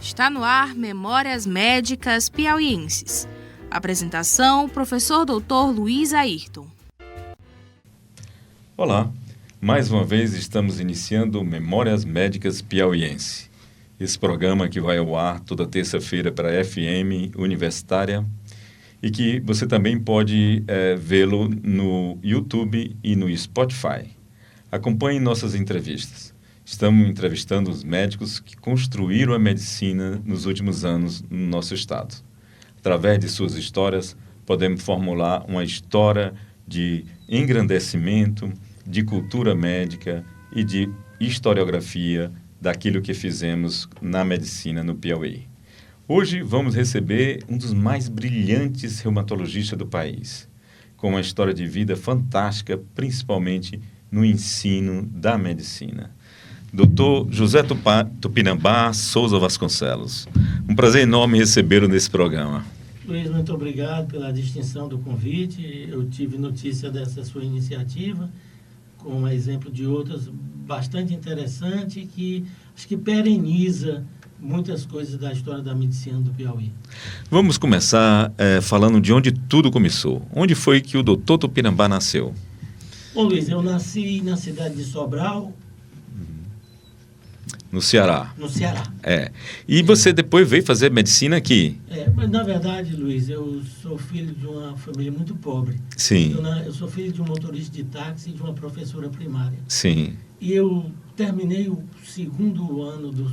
Está no ar Memórias Médicas Piauienses. Apresentação, professor Dr. Luiz Ayrton. Olá, mais uma vez estamos iniciando Memórias Médicas Piauiense. Esse programa que vai ao ar toda terça-feira para a FM Universitária e que você também pode vê-lo no YouTube e no Spotify. Acompanhe nossas entrevistas. Estamos entrevistando os médicos que construíram a medicina nos últimos anos no nosso estado. Através de suas histórias, podemos formular uma história de engrandecimento, de cultura médica e de historiografia daquilo que fizemos na medicina no Piauí. Hoje vamos receber um dos mais brilhantes reumatologistas do país, com uma história de vida fantástica, principalmente no ensino da medicina. Dr. José Tupinambá Souza Vasconcelos. Um prazer enorme recebê-lo nesse programa. Luiz, muito obrigado pela distinção do convite. Eu tive notícia dessa sua iniciativa, como exemplo de outras bastante interessante, que acho que pereniza muitas coisas da história da medicina do Piauí. Vamos começar falando de onde tudo começou. Onde foi que o Dr. Tupinambá nasceu? Bom, Luiz, eu nasci na cidade de Sobral. No Ceará. No Ceará. E você depois veio fazer medicina aqui? Mas na verdade, Luiz, eu sou filho de uma família muito pobre. Sim. Eu sou filho de um motorista de táxi e de uma professora primária. Sim. E eu terminei o segundo ano do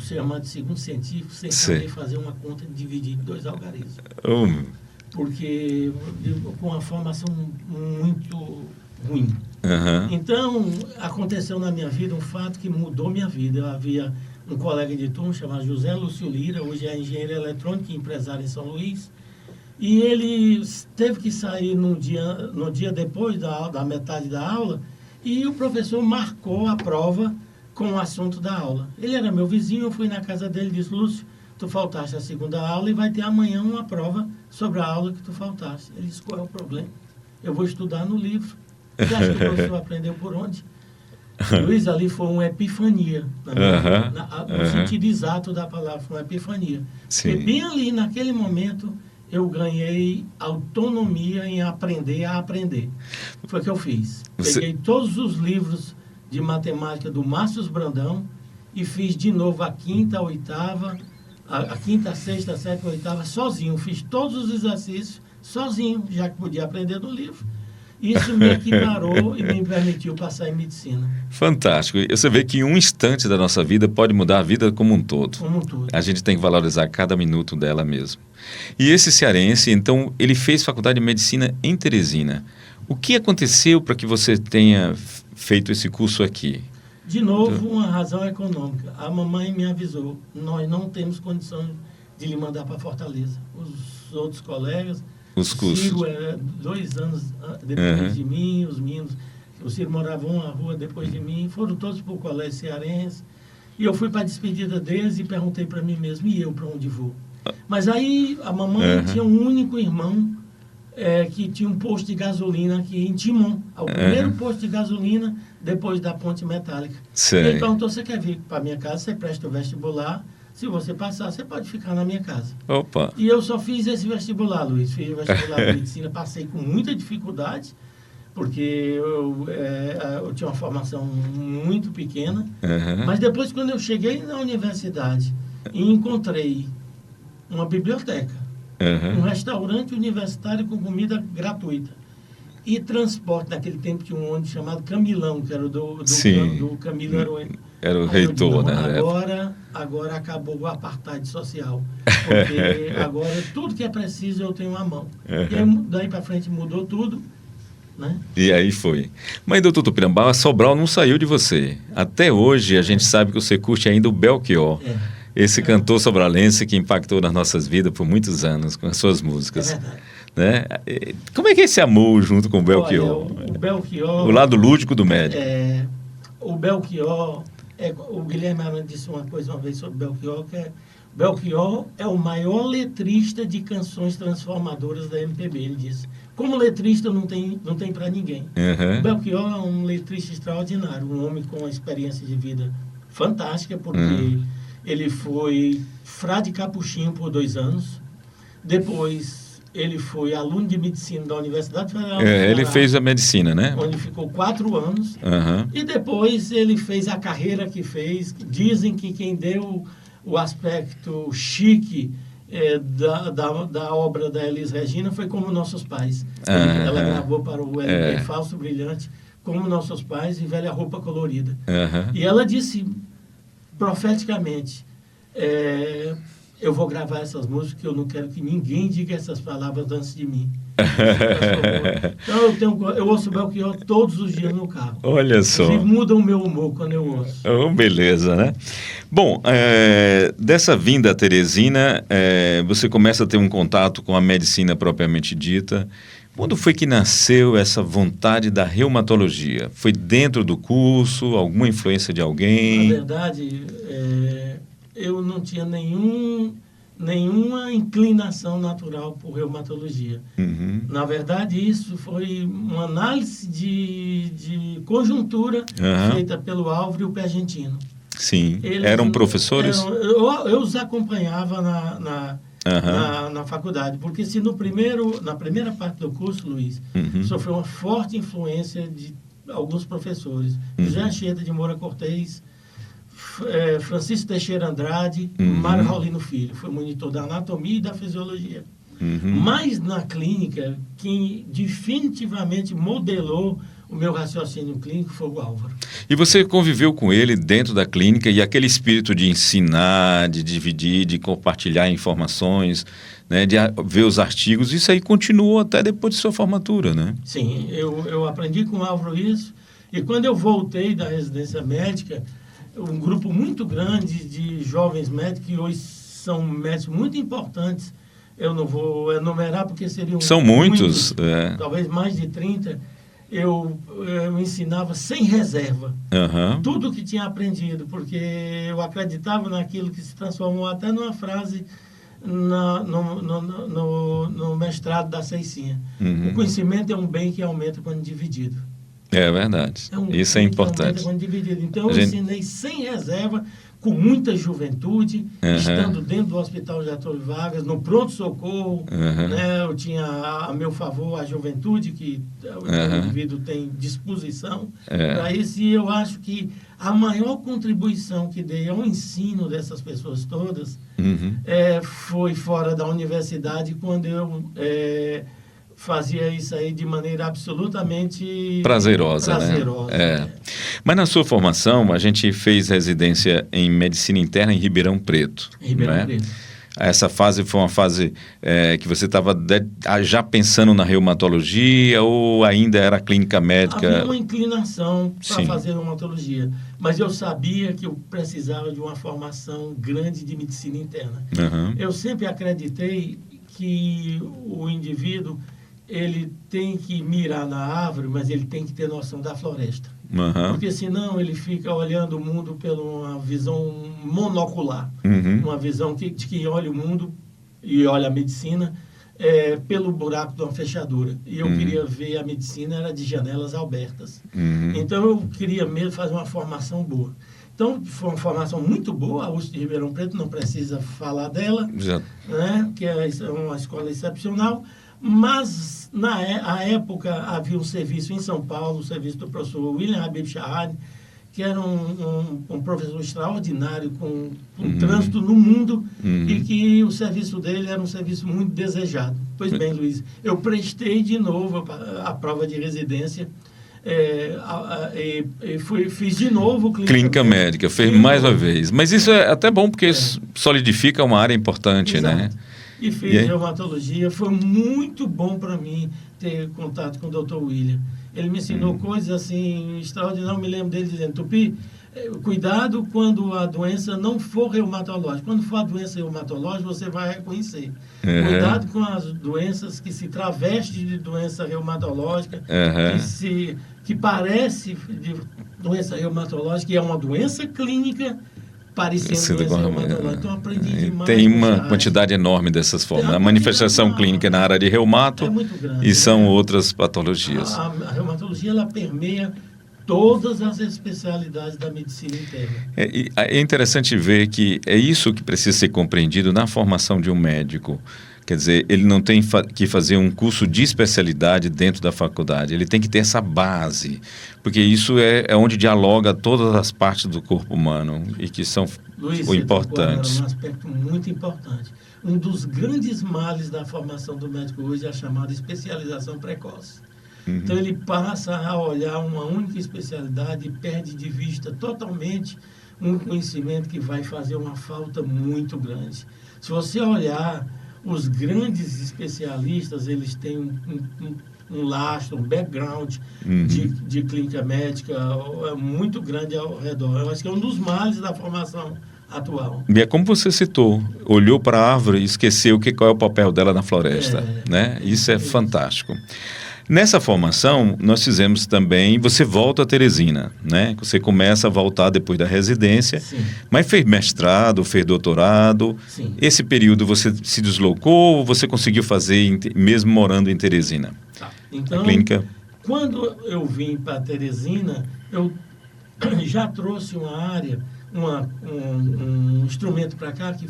chamado segundo científico sem saber fazer uma conta de dividir dois algarismos. Porque com uma formação muito ruim. Uhum. Então, aconteceu na minha vida um fato que mudou minha vida. Eu havia um colega de turma chamado José Lúcio Lira, hoje é engenheiro eletrônico e empresário em São Luís, e ele teve que sair no dia depois da metade da aula, e o professor marcou a prova com o assunto da aula. Ele era meu vizinho, eu fui na casa dele e disse: Lúcio, tu faltaste a segunda aula e vai ter amanhã uma prova sobre a aula que tu faltaste. Ele disse: qual é o problema? Eu vou estudar no livro. Você acha que o professor aprendeu por onde? Luiz, ali foi uma epifania. No sentido exato da palavra, foi uma epifania. Sim. E bem ali, naquele momento, eu ganhei autonomia em aprender a aprender. Foi o que eu fiz. Peguei todos os livros de matemática do Márcio Brandão e fiz de novo a quinta, a oitava, a quinta, a sexta, a sétima, a oitava, sozinho. Fiz todos os exercícios sozinho, já que podia aprender do livro. Isso me equiparou e me permitiu passar em medicina. Fantástico. Você vê que um instante da nossa vida pode mudar a vida como um todo. Como um todo. A gente tem que valorizar cada minuto dela mesmo. E esse cearense, então, ele fez faculdade de medicina em Teresina. O que aconteceu para que você tenha feito esse curso aqui? De novo, uma razão econômica. A mamãe me avisou: nós não temos condição de lhe mandar para Fortaleza. Os outros colegas... Os cursos. O Ciro era 2 anos depois de mim, os meninos, o Ciro morava uma rua depois de mim, foram todos para o colégio cearense, e eu fui para a despedida deles e perguntei para mim mesmo: e eu para onde vou? Mas aí a mamãe tinha um único irmão que tinha um posto de gasolina aqui em Timon, o primeiro posto de gasolina depois da ponte metálica. Sei. E ele perguntou: você quer vir para a minha casa? Você presta o vestibular. Se você passar, você pode ficar na minha casa. Opa. E eu só fiz esse vestibular, Luiz. Fiz o vestibular de medicina, passei com muita dificuldade, porque eu tinha uma formação muito pequena. Mas depois, quando eu cheguei na universidade e encontrei uma biblioteca, um restaurante universitário com comida gratuita e transporte, naquele tempo tinha um ônibus chamado Camilão, que era do Camilo, era o reitor, né? Agora acabou o apartheid social. Porque agora tudo que é preciso eu tenho à mão. E aí, daí para frente mudou tudo, né? E aí foi. Mas, doutor Tupinambá, Sobral não saiu de você. Até hoje a gente sabe que você curte ainda o Belchior. Esse cantor sobralense que impactou nas nossas vidas por muitos anos com as suas músicas. É verdade. Né? Como é que é esse amor junto com o Belchior? O Belchior... O lado lúdico do médico. O Belchior... o Guilherme Arana disse uma coisa uma vez sobre Belchior, que Belchior é o maior letrista de canções transformadoras da MPB, ele disse. Como letrista não tem para ninguém. O Belchior é um letrista extraordinário, um homem com uma experiência de vida fantástica, porque Ele foi frade capuchinho por 2 anos. Depois, ele foi aluno de medicina da Universidade Federal do Ceará, ele fez a medicina, né? onde ficou 4 anos. Uhum. E depois ele fez a carreira que fez. Dizem que quem deu o aspecto chique da obra da Elis Regina foi Como Nossos Pais. Ela gravou para o LP Fausto Brilhante, Como Nossos Pais e Velha Roupa Colorida. E ela disse profeticamente, eu vou gravar essas músicas porque eu não quero que ninguém diga essas palavras antes de mim. Então eu ouço Belchior todos os dias no carro. Olha só. E muda o meu humor quando eu ouço. Beleza, né? Bom, dessa vinda a Teresina, você começa a ter um contato com a medicina propriamente dita. Quando foi que nasceu essa vontade da reumatologia? Foi dentro do curso? Alguma influência de alguém? Na verdade, eu não tinha nenhuma inclinação natural por reumatologia. Uhum. Na verdade, isso foi uma análise de conjuntura feita pelo Álvaro e o Pergentino. Sim. Eram professores? Eu os acompanhava na faculdade, porque se na primeira parte do curso, Luiz, sofreu uma forte influência de alguns professores. José Anchieta de Moura Cortez, Francisco Teixeira Andrade, Mário Raulino Filho. Foi monitor da anatomia e da fisiologia. Mas na clínica, quem definitivamente modelou o meu raciocínio clínico foi o Álvaro. E você conviveu com ele dentro da clínica e aquele espírito de ensinar, de dividir, de compartilhar informações, né, de ver os artigos, isso aí continuou até depois de sua formatura, né? Sim, eu aprendi com o Álvaro isso, e quando eu voltei da residência médica, um grupo muito grande de jovens médicos, que hoje são médicos muito importantes, eu não vou enumerar porque seriam... São muitos. Talvez mais de 30, eu ensinava sem reserva. Tudo que tinha aprendido, porque eu acreditava naquilo que se transformou até numa frase no mestrado da Ceicinha. O conhecimento é um bem que aumenta quando dividido. É verdade. Isso é importante. Então, eu ensinei sem reserva, com muita juventude, estando dentro do Hospital Getúlio Vargas, no pronto-socorro. Né? Eu tinha a meu favor a juventude, que o indivíduo tem disposição para isso. E eu acho que a maior contribuição que dei ao ensino dessas pessoas todas foi fora da universidade, quando eu... fazia isso aí de maneira absolutamente prazerosa. Né? Mas na sua formação, a gente fez residência em medicina interna em Ribeirão Preto. Preto. Essa fase foi uma fase que você estava já pensando na reumatologia ou ainda era clínica médica? Havia uma inclinação para fazer reumatologia, mas eu sabia que eu precisava de uma formação grande de medicina interna. Eu sempre acreditei que o indivíduo ele tem que mirar na árvore, mas ele tem que ter noção da floresta. Porque senão ele fica olhando o mundo por uma visão monocular. Uma visão de quem olha o mundo e olha a medicina pelo buraco de uma fechadura. E eu queria ver a medicina era de janelas abertas. Então eu queria mesmo fazer uma formação boa. Então, foi uma formação muito boa, a USP de Ribeirão Preto, não precisa falar dela, né? Que é uma escola excepcional. Mas, na época, havia um serviço em São Paulo, o serviço do professor William Habib Shahad, que era um professor extraordinário, com trânsito no mundo, e que o serviço dele era um serviço muito desejado. Pois bem, Luiz, eu prestei de novo a prova de residência, fiz de novo clínica médica, fez mais uma vez. Mas isso é até bom, porque solidifica uma área importante, né? E fiz reumatologia. Foi muito bom para mim ter contato com o Dr. William. Ele me ensinou coisas assim extraordinárias. Eu me lembro dele dizendo: Tupi, cuidado quando a doença não for reumatológica. Quando for a doença reumatológica, você vai reconhecer. Cuidado com as doenças que se travestem de doença reumatológica, que parece de doença reumatológica, e é uma doença clínica parecendo doença reumatológica. Então, aprendi demais. Tem uma quantidade enorme dessas formas. A manifestação clínica na área de reumato muito grande, e são outras patologias. A reumatologia, ela permeia todas as especialidades da medicina interna. É interessante ver que é isso que precisa ser compreendido na formação de um médico. Quer dizer, ele não tem que fazer um curso de especialidade dentro da faculdade, ele tem que ter essa base, porque isso é onde dialoga todas as partes do corpo humano e que são importantes. É um aspecto muito importante. Um dos grandes males da formação do médico hoje é a chamada especialização precoce. Uhum. Então ele passa a olhar uma única especialidade e perde de vista totalmente um conhecimento que vai fazer uma falta muito grande. Se você olhar os grandes especialistas, eles têm um lastro, um background de clínica médica muito grande ao redor. Eu acho que é um dos males da formação atual. E é como você citou, olhou para a árvore e esqueceu qual é o papel dela na floresta. Né? Isso é fantástico. Nessa formação, nós fizemos também, você volta a Teresina, né? Você começa a voltar depois da residência, Sim. Mas fez mestrado, fez doutorado. Sim. Esse período você se deslocou ou você conseguiu fazer mesmo morando em Teresina? Então, a clínica... quando eu vim para Teresina, eu já trouxe uma área, um instrumento para cá que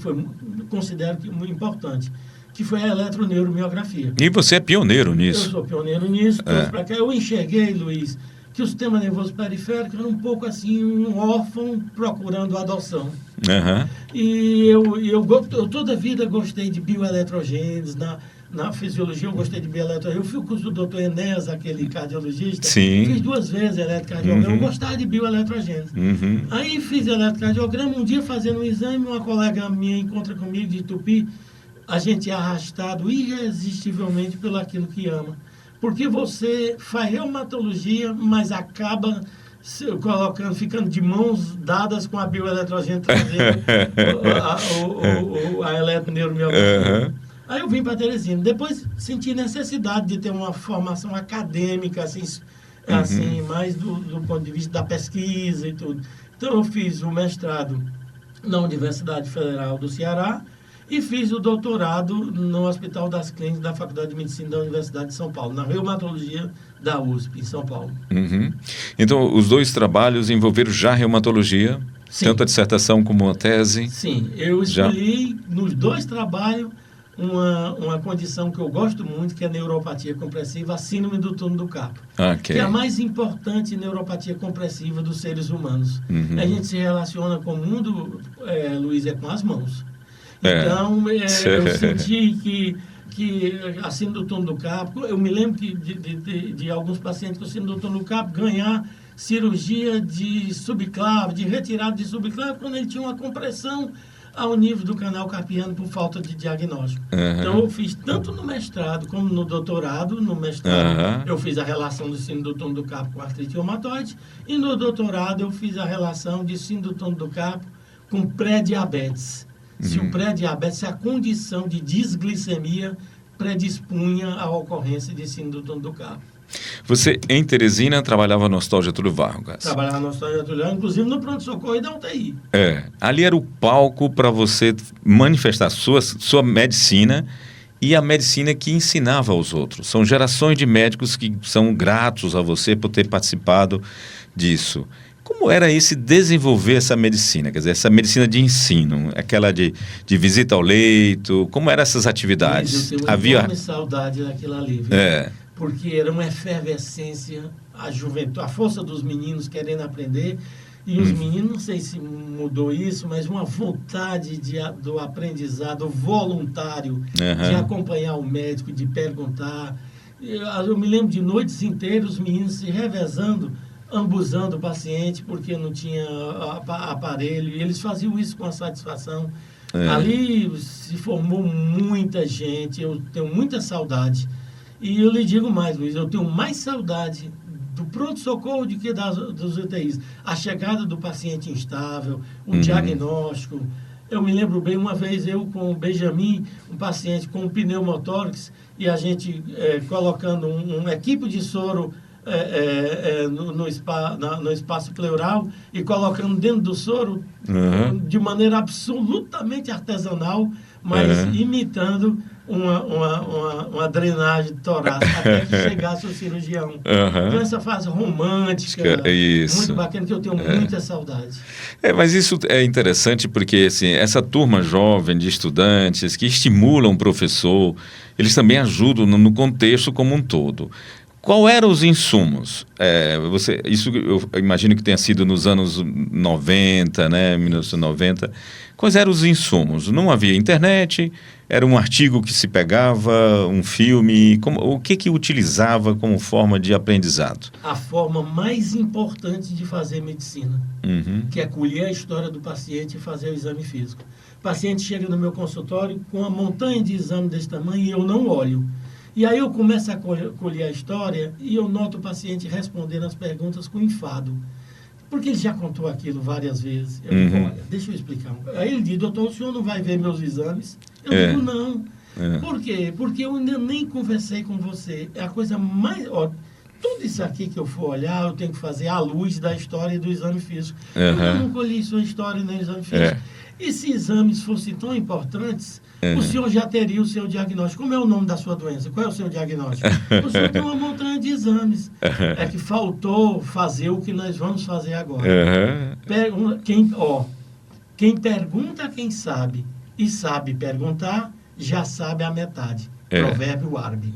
considero muito importante, que foi a eletroneuromiografia. E você é pioneiro nisso. Eu sou pioneiro nisso. Pra cá. Eu enxerguei, Luiz, que o sistema nervoso periférico era um pouco assim, um órfão procurando adoção. Uhum. E eu toda a vida gostei de bioeletrogênese, na fisiologia eu gostei de bioeletrogênese. Eu fui o curso do doutor Enéas, aquele cardiologista. Sim. Fiz 2 vezes eletrocardiograma. Eu gostava de bioeletrogênese. Aí fiz eletrocardiograma. Um dia, fazendo um exame, uma colega minha encontra comigo de Tupi. A gente é arrastado irresistivelmente pelo aquilo que ama. Porque você faz reumatologia, mas acaba ficando de mãos dadas com a bioeletrogênese, fazendo a eletroneuromiografia. Uhum. Aí eu vim para Teresina. Depois senti necessidade de ter uma formação acadêmica, assim mais do ponto de vista da pesquisa e tudo. Então eu fiz o mestrado na Universidade Federal do Ceará, e fiz o doutorado no Hospital das Clínicas da Faculdade de Medicina da Universidade de São Paulo, na reumatologia da USP, em São Paulo. Então, os 2 trabalhos envolveram já reumatologia, Sim. Tanto a dissertação como a tese? Sim, eu escolhi nos 2 trabalhos uma condição que eu gosto muito, que é a neuropatia compressiva, a síndrome do túnel do carpo. Okay. Que é a mais importante neuropatia compressiva dos seres humanos. A gente se relaciona com o mundo, Luiz, com as mãos. Então, eu senti que a síndrome do túnel do carpo, eu me lembro de alguns pacientes com síndrome do túnel do carpo ganhar cirurgia de subclave, de retirada de subclave, quando ele tinha uma compressão ao nível do canal carpiano por falta de diagnóstico. Então, eu fiz tanto no mestrado como no doutorado. No mestrado, eu fiz a relação do síndrome do túnel do carpo com artrite reumatoide, e no doutorado eu fiz a relação de síndrome do túnel do carpo com pré-diabetes. Se o pré-diabetes, se a condição de disglicemia predispunha à ocorrência de síndrome do túnel do carpo. Você, em Teresina, trabalhava no Hospital Getúlio Vargas? Trabalhava no Hospital Getúlio Vargas, inclusive no pronto-socorro e da UTI. Ali era o palco para você manifestar sua medicina e a medicina que ensinava aos outros. São gerações de médicos que são gratos a você por ter participado disso. Como era desenvolver essa medicina? Quer dizer, essa medicina de ensino, aquela de visita ao leito, como eram essas atividades? Eu tenho enorme saudade daquilo ali, viu? Porque era uma efervescência, a juventude, a força dos meninos querendo aprender, e os meninos, não sei se mudou isso, mas uma vontade do aprendizado voluntário, de acompanhar o médico, de perguntar. Eu me lembro de noites inteiras, os meninos se revezando, ambuzando o paciente porque não tinha aparelho, e eles faziam isso com a satisfação. Ali se formou muita gente, eu tenho muita saudade. E eu lhe digo mais, Luiz, eu tenho mais saudade do pronto-socorro do que dos UTIs. A chegada do paciente instável, o diagnóstico. Eu me lembro bem, uma vez eu com o Benjamin, um paciente com um pneumotórax, e a gente colocando uma equipe de soro no espaço pleural e colocando dentro do soro de maneira absolutamente artesanal, mas imitando uma drenagem torácica até que chegasse o cirurgião. Então, essa fase romântica, isso, muito bacana, que eu tenho muita saudade. Mas isso é interessante porque assim, essa turma jovem de estudantes que estimulam o professor, eles também ajudam no contexto como um todo. Qual eram os insumos? Isso eu imagino que tenha sido nos anos 90, né, 1990. Quais eram os insumos? Não havia internet, era um artigo que se pegava, um filme, o que utilizava como forma de aprendizado? A forma mais importante de fazer medicina, que é colher a história do paciente e fazer o exame físico. O paciente chega no meu consultório com uma montanha de exame desse tamanho e eu não olho. E aí eu começo a colher a história e eu noto o paciente respondendo as perguntas com enfado. Porque ele já contou aquilo várias vezes. Eu digo, olha, deixa eu explicar. Aí ele diz, doutor, o senhor não vai ver meus exames? Eu digo, não. Por quê? Porque eu ainda nem conversei com você. É a coisa mais... tudo isso aqui que eu for olhar, eu tenho que fazer à luz da história do exame físico. Eu não colhi sua história nem exame físico. E se exames fossem tão importantes, o senhor já teria o seu diagnóstico. Como é o nome da sua doença? Qual é o seu diagnóstico? O senhor tem uma montanha de exames. É que faltou fazer o que nós vamos fazer agora. Quem pergunta quem sabe e sabe perguntar, já sabe a metade. Provérbio árabe.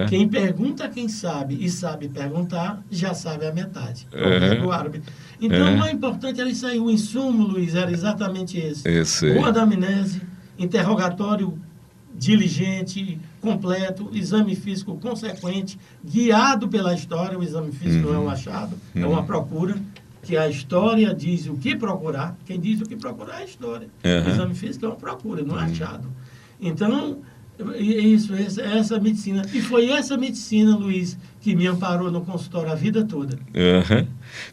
Quem pergunta quem sabe e sabe perguntar, já sabe a metade. Provérbio árabe. Então, o mais importante era isso aí. O insumo, Luiz, era exatamente esse. Boa anamnese, interrogatório diligente, completo, exame físico consequente, guiado pela história. O exame físico não é um achado, é uma procura. Que a história diz o que procurar. Quem diz o que procurar é a história. O exame físico é uma procura, não é achado. Então... essa medicina. E foi essa medicina, Luiz, que me amparou no consultório a vida toda.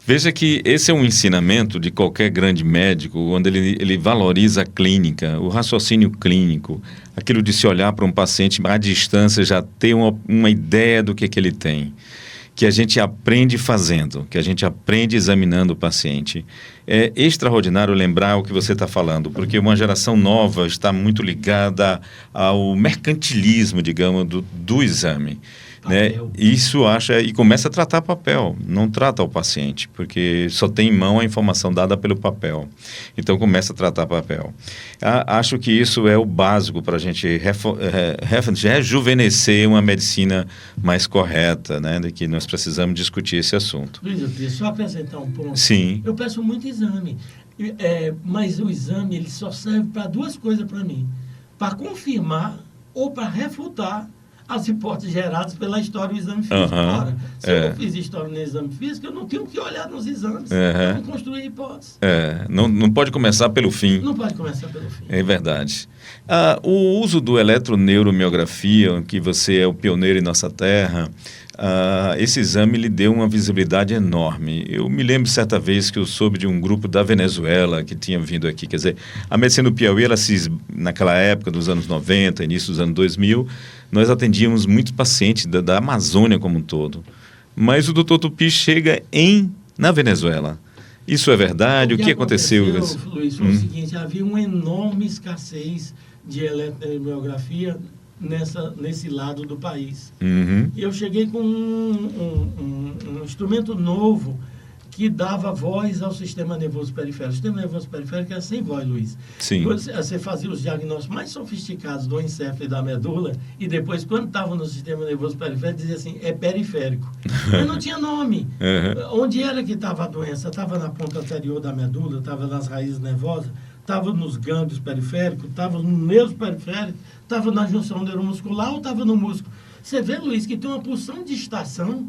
Veja que esse é um ensinamento de qualquer grande médico, onde ele valoriza a clínica, o raciocínio clínico, aquilo de se olhar para um paciente à distância, já ter uma ideia do que ele tem. Que a gente aprende fazendo, que a gente aprende examinando o paciente. É extraordinário lembrar o que você está falando, porque uma geração nova está muito ligada ao mercantilismo, digamos, do exame. Né? Isso e começa a tratar papel, não trata o paciente, porque só tem em mão a informação dada pelo papel. Então começa a tratar papel. Acho que isso é o básico para a gente rejuvenescer uma medicina mais correta, né? De que nós precisamos discutir esse assunto. Luiz, eu queria só acrescentar um ponto. Sim. Eu peço muito exame, mas o exame ele só serve para duas coisas para mim: para confirmar ou para refutar as hipóteses geradas pela história do exame físico. Ora, se eu não fiz história no exame físico, eu não tenho que olhar nos exames. Eu não construí hipótese. Não pode começar pelo fim. Não pode começar pelo fim. É verdade. O uso do eletroneuromiografia, que você é o pioneiro em nossa terra, esse exame lhe deu uma visibilidade enorme. Eu me lembro certa vez que eu soube de um grupo da Venezuela que tinha vindo aqui. Quer dizer, a medicina do Piauí, naquela época dos anos 90, início dos anos 2000, nós atendíamos muitos pacientes da Amazônia como um todo. Mas o Dr. Tupi chega na Venezuela. Isso é verdade? O que aconteceu? Luiz, foi o seguinte: havia uma enorme escassez de eletromiografia nesse lado do país. E eu cheguei com um instrumento novo que dava voz ao sistema nervoso periférico. O sistema nervoso periférico era sem voz, Luiz. Sim. Você fazia os diagnósticos mais sofisticados do encéfalo e da medula, e depois, quando estava no sistema nervoso periférico, dizia assim, é periférico. Mas não tinha nome. Onde era que estava a doença? Estava na ponta anterior da medula, estava nas raízes nervosas, estava nos gânglios periféricos, estava no nervo periférico, estava na junção neuromuscular ou estava no músculo. Você vê, Luiz, que tem uma porção de estação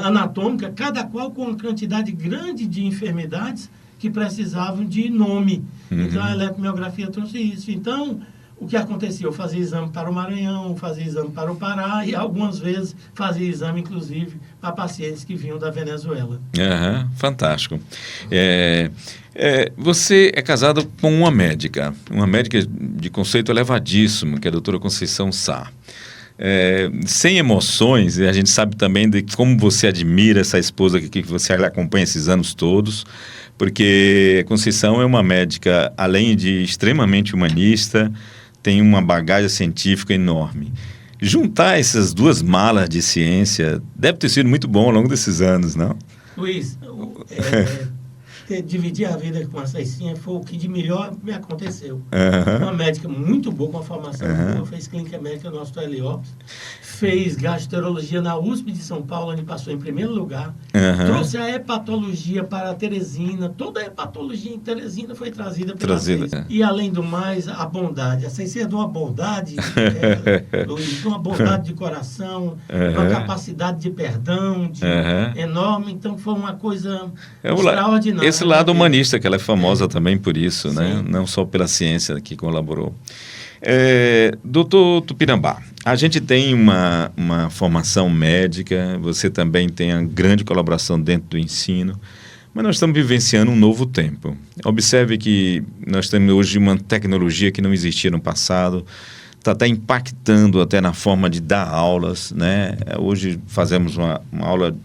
anatômica, cada qual com uma quantidade grande de enfermidades que precisavam de nome. Então, a eletromiografia trouxe isso. Então, o que acontecia? Eu fazia exame para o Maranhão, fazia exame para o Pará e, algumas vezes, fazia exame, inclusive, para pacientes que vinham da Venezuela. Fantástico. Você é casado com uma médica de conceito elevadíssimo, que é a doutora Conceição Sá. Sem emoções, e a gente sabe também de como você admira essa esposa que você acompanha esses anos todos, porque Conceição é uma médica, além de extremamente humanista, tem uma bagagem científica enorme. Juntar essas duas malas de ciência deve ter sido muito bom ao longo desses anos, não? Luiz, dividir a vida com a Ceicinha foi o que de melhor me aconteceu. Uma médica muito boa, com uma formação boa, fez clínica médica no Hospital Heliópolis, fez gastroenterologia na USP de São Paulo, onde passou em primeiro lugar, trouxe a hepatologia para a Teresina, toda a hepatologia em Teresina foi trazida pela Ceicinha. E além do mais, a bondade. A Ceicinha é de uma bondade, Luiz, de uma bondade de coração, uma capacidade de perdão enorme, então foi uma coisa extraordinária. Esse lado humanista, que ela é famosa também por isso, né? Não só pela ciência que colaborou. Doutor Tupinambá, a gente tem uma formação médica, você também tem a grande colaboração dentro do ensino, mas nós estamos vivenciando um novo tempo. Observe que nós temos hoje uma tecnologia que não existia no passado, está até impactando até na forma de dar aulas, né? Hoje fazemos uma aula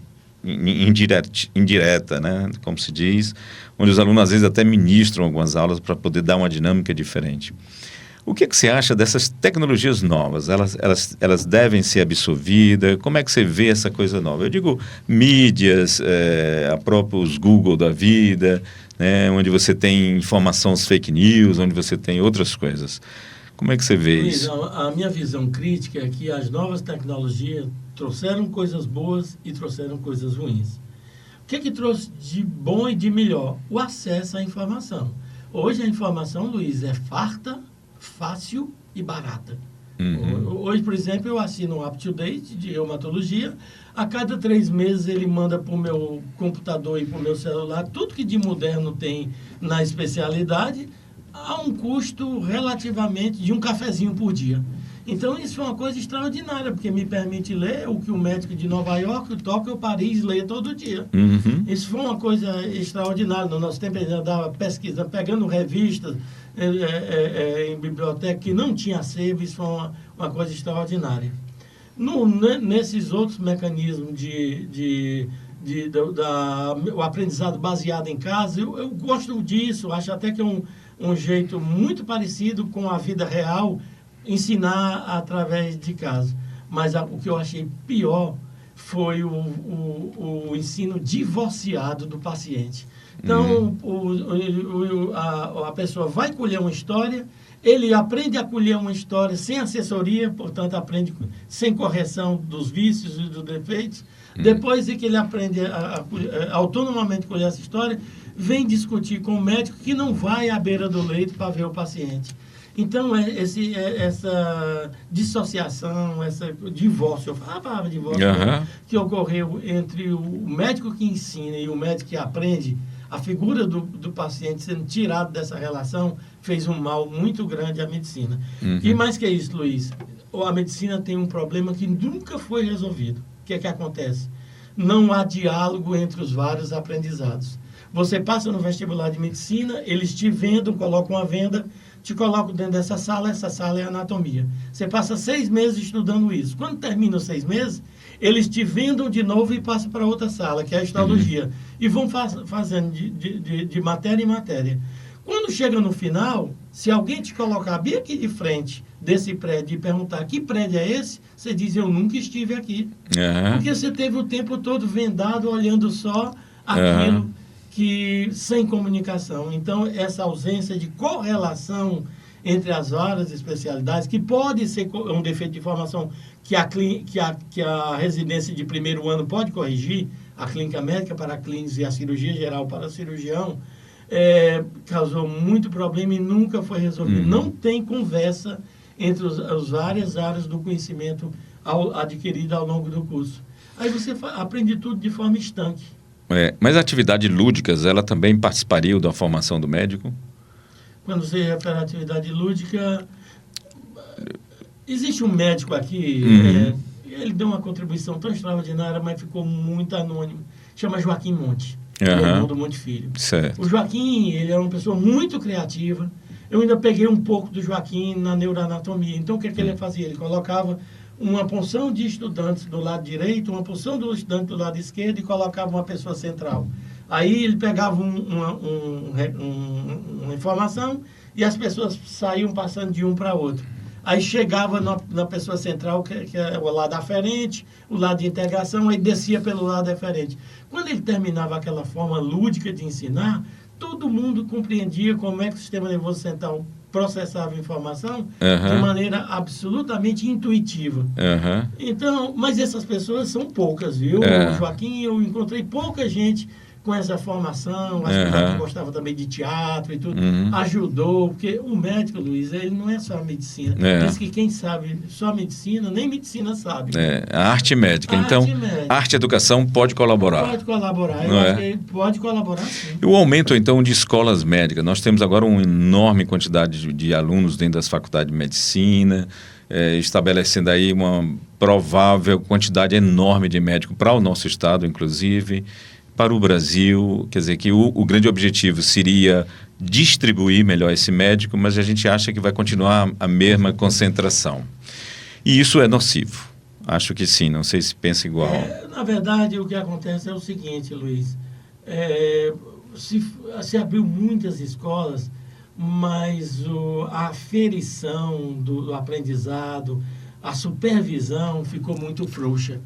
indireta, né, como se diz, onde os alunos às vezes até ministram algumas aulas para poder dar uma dinâmica diferente. O que você acha dessas tecnologias novas? Elas devem ser absorvidas? Como é que você vê essa coisa nova? Eu digo mídias, a próprios Google da vida, né, onde você tem informações fake news, onde você tem outras coisas. Como é que você vê isso? A minha visão crítica é que as novas tecnologias trouxeram coisas boas e trouxeram coisas ruins. O que trouxe de bom e de melhor? O acesso à informação. Hoje a informação, Luiz, é farta, fácil e barata. Hoje, por exemplo, eu assino um UpToDate de reumatologia. A cada 3 meses ele manda para o meu computador e para o meu celular tudo que de moderno tem na especialidade, a um custo relativamente de um cafezinho por dia. Então, isso é uma coisa extraordinária, porque me permite ler o que o médico de Nova York, Tóquio, Paris lê todo dia. Isso foi uma coisa extraordinária. No nosso tempo, ele andava pesquisando, pegando revistas em biblioteca que não tinha acervo. Isso foi uma coisa extraordinária. Nesses outros mecanismos o aprendizado baseado em casa, eu gosto disso. Acho até que é um jeito muito parecido com a vida real, ensinar através de casa. Mas o que eu achei pior foi o ensino divorciado do paciente. Então, a pessoa vai colher uma história, ele aprende a colher uma história sem assessoria, portanto, aprende sem correção dos vícios e dos defeitos. Depois de que ele aprende a autonomamente colher essa história, vem discutir com o médico que não vai à beira do leito para ver o paciente. Então, essa dissociação, esse divórcio, eu falo a palavra divórcio, que ocorreu entre o médico que ensina e o médico que aprende, a figura do paciente sendo tirado dessa relação, fez um mal muito grande à medicina. E mais que isso, Luiz, a medicina tem um problema que nunca foi resolvido. O que é que acontece? Não há diálogo entre os vários aprendizados. Você passa no vestibular de medicina, eles te vendam, colocam uma venda, te colocam dentro dessa sala, essa sala é anatomia. Você passa 6 meses estudando isso. Quando termina os 6 meses, eles te vendam de novo e passam para outra sala, que é a histologia. E vão fazendo de matéria em matéria. Quando chega no final, se alguém te colocar bem aqui de frente desse prédio e perguntar que prédio é esse, você diz, eu nunca estive aqui. Porque você teve o tempo todo vendado, olhando só aquilo sem comunicação. Então, essa ausência de correlação entre as várias especialidades, que pode ser um defeito de formação que a residência de primeiro ano pode corrigir, a clínica médica para clínicos e a cirurgia geral para cirurgião, causou muito problema e nunca foi resolvido. Não tem conversa entre as várias áreas do conhecimento adquirido ao longo do curso. Aí você aprende tudo de forma estanque. Mas atividades lúdicas, ela também participaria da formação do médico? Quando você refere à atividade lúdica, existe um médico aqui, ele deu uma contribuição tão extraordinária, mas ficou muito anônimo, chama Joaquim Monte, do Monte Filho. Certo. O Joaquim, ele era uma pessoa muito criativa. Eu ainda peguei um pouco do Joaquim na neuroanatomia. Então, o que ele fazia? Ele colocava uma porção de estudantes do lado direito, uma porção do estudante do lado esquerdo e colocava uma pessoa central. Aí ele pegava uma informação e as pessoas saíam passando de um para outro. Aí chegava na pessoa central, que é o lado aferente, o lado de integração, aí descia pelo lado aferente. Quando ele terminava aquela forma lúdica de ensinar, todo mundo compreendia como é que o sistema nervoso central processava a informação de maneira absolutamente intuitiva. Então, mas essas pessoas são poucas, viu? Joaquim, eu encontrei pouca gente com essa formação, as pessoas que gostavam também de teatro e tudo, ajudou, porque o médico, Luiz, ele não é só a medicina. Diz que quem sabe só medicina, nem medicina sabe. A arte médica. Então, a arte e educação pode colaborar. Pode colaborar, eu acho que pode colaborar sim. E o aumento, então, de escolas médicas. Nós temos agora uma enorme quantidade de alunos dentro das faculdades de medicina, estabelecendo aí uma provável quantidade enorme de médicos para o nosso estado, inclusive, para o Brasil. Quer dizer que o grande objetivo seria distribuir melhor esse médico, mas a gente acha que vai continuar a mesma concentração. E isso é nocivo. Acho que sim, não sei se pensa igual. Na verdade, o que acontece é o seguinte, Luiz. Se abriu muitas escolas, mas a aferição do aprendizado, a supervisão ficou muito frouxa.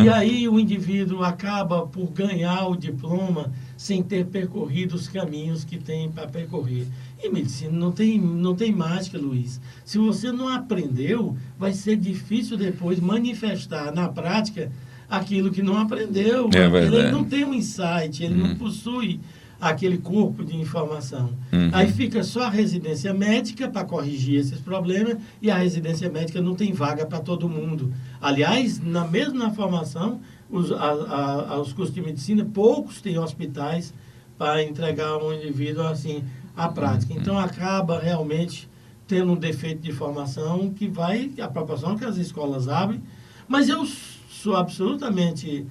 E aí o indivíduo acaba por ganhar o diploma sem ter percorrido os caminhos que tem para percorrer. E medicina não tem mágica, Luiz. Se você não aprendeu, vai ser difícil depois manifestar na prática aquilo que não aprendeu. Ele não tem um insight, ele não possui aquele corpo de informação. Aí fica só a residência médica para corrigir esses problemas, e a residência médica não tem vaga para todo mundo. Aliás, na mesma formação, os cursos de medicina, poucos têm hospitais para entregar um indivíduo assim à prática. Então acaba realmente tendo um defeito de formação que vai à proporção que as escolas abrem, mas eu sou absolutamente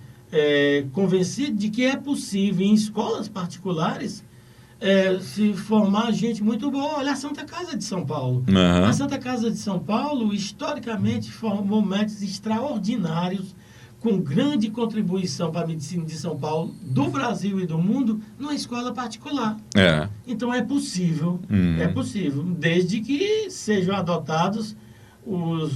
convencido de que é possível, em escolas particulares, se formar gente muito boa. Olha a Santa Casa de São Paulo. A Santa Casa de São Paulo, historicamente, formou médicos extraordinários, com grande contribuição para a medicina de São Paulo, do Brasil e do mundo, numa escola particular. Então é possível, desde que sejam adotados os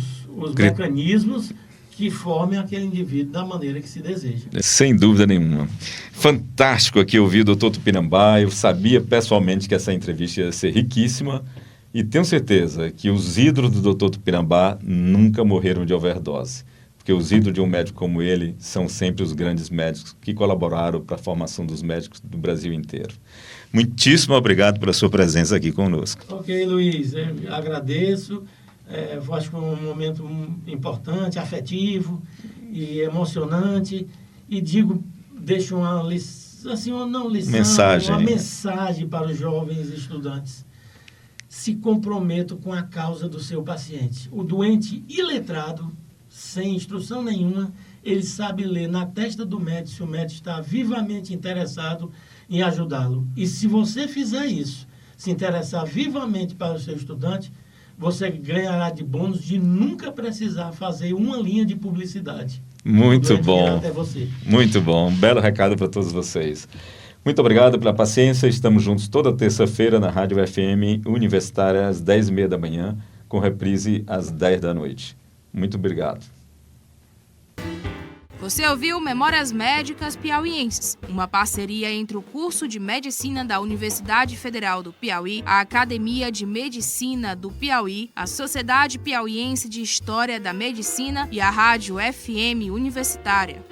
mecanismos que formem aquele indivíduo da maneira que se deseja. Sem dúvida nenhuma. Fantástico aqui ouvir o Dr. Tupinambá. Eu sabia pessoalmente que essa entrevista ia ser riquíssima e tenho certeza que os ídolos do Dr. Tupinambá nunca morreram de overdose, porque os ídolos de um médico como ele são sempre os grandes médicos que colaboraram para a formação dos médicos do Brasil inteiro. Muitíssimo obrigado pela sua presença aqui conosco. Ok, Luiz, eu agradeço. Acho que foi um momento importante, afetivo e emocionante, e deixo uma mensagem para os jovens estudantes. Se comprometam com a causa do seu paciente. O doente iletrado, sem instrução nenhuma, ele sabe ler na testa do médico se o médico está vivamente interessado em ajudá-lo. E se você fizer isso, se interessar vivamente para o seu estudante, você ganhará de bônus de nunca precisar fazer uma linha de publicidade. Muito bom. Até você. Muito bom. Um belo recado para todos vocês. Muito obrigado pela paciência. Estamos juntos toda terça-feira na Rádio FM Universitária, às 10h30 da manhã, com reprise às 10 da noite. Muito obrigado. Você ouviu Memórias Médicas Piauienses, uma parceria entre o curso de Medicina da Universidade Federal do Piauí, a Academia de Medicina do Piauí, a Sociedade Piauiense de História da Medicina e a Rádio FM Universitária.